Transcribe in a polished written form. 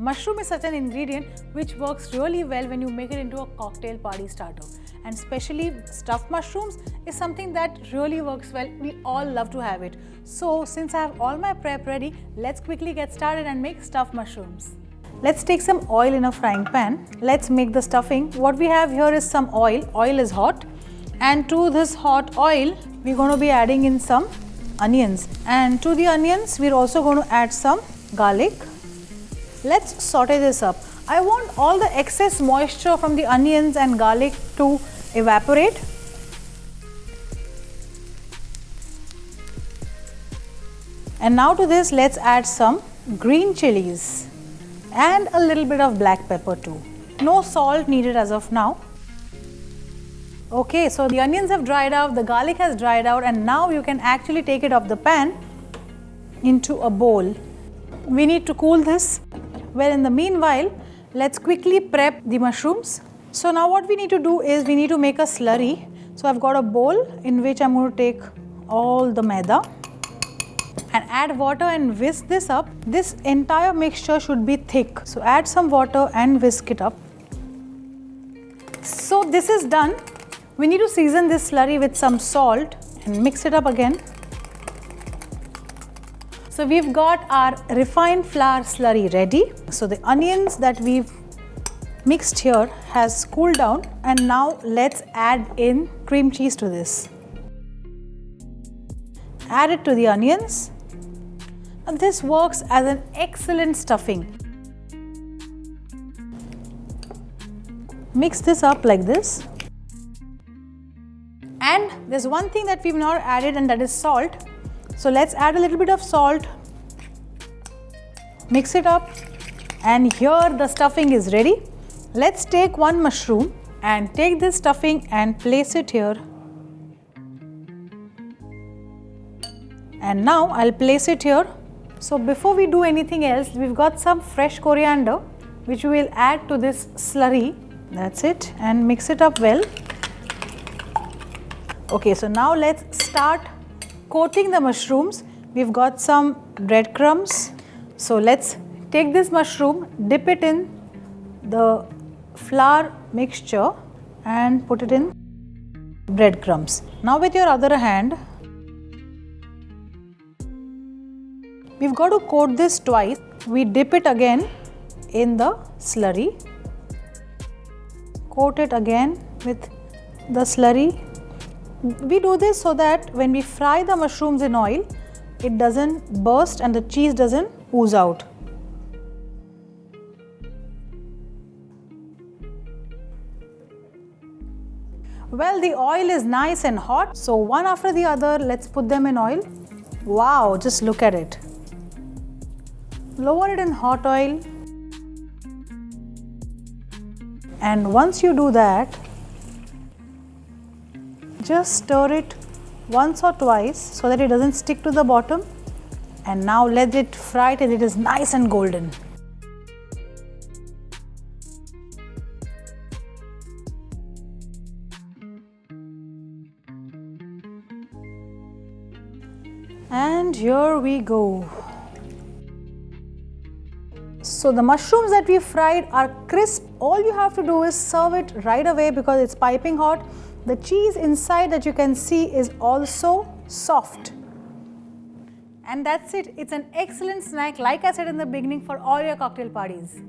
Mushroom is such an ingredient which works really well when you make it into a cocktail party starter. And especially stuffed mushrooms is something that really works well. We all love to have it. So since I have all my prep ready, let's quickly get started and make stuffed mushrooms. Let's take some oil in a frying pan. Let's make the stuffing. What we have here is some oil. Oil is hot. And to this hot oil, we're going to be adding in some onions. And to the onions, we're also going to add some garlic. Let's saute this up. I want all the excess moisture from the onions and garlic to evaporate. And now to this, let's add some green chillies and a little bit of black pepper too. No salt needed as of now. Okay, so the onions have dried out, the garlic has dried out, and now you can actually take it off the pan into a bowl. We need to cool this. Well, in the meanwhile, let's quickly prep the mushrooms. So now what we need to do is we need to make a slurry. So I've got a bowl in which I'm going to take all the maida and add water and whisk this up. This entire mixture should be thick. So add some water and whisk it up. So this is done. We need to season this slurry with some salt and mix it up again. So we've got our refined flour slurry ready. So the onions that we've mixed here has cooled down, and now let's add in cream cheese to this. Add it to the onions. And this works as an excellent stuffing. Mix this up like this. And there's one thing that we've not added, and that is salt. So let's add a little bit of salt, mix it up, and here the stuffing is ready. Let's take one mushroom and take this stuffing and place it here. And now I'll place it here. So before we do anything else, we've got some fresh coriander which we will add to this slurry. That's it, and mix it up well. Okay, so now let's start coating the mushrooms. We've got some breadcrumbs. So let's take this mushroom, dip it in the flour mixture and put it in breadcrumbs. Now with your other hand, we've got to coat this twice. We dip it again in the slurry. Coat it again with the slurry. We do this so that when we fry the mushrooms in oil, it doesn't burst and the cheese doesn't ooze out. Well, the oil is nice and hot, so one after the other, let's put them in oil. Wow, just look at it. Lower it in hot oil. And once you do that, just stir it once or twice so that it doesn't stick to the bottom. And now let it fry till it is nice and golden. And here we go. So the mushrooms that we fried are crisp. All you have to do is serve it right away because it's piping hot. The cheese inside that you can see is also soft. And that's it. It's an excellent snack, like I said in the beginning, for all your cocktail parties.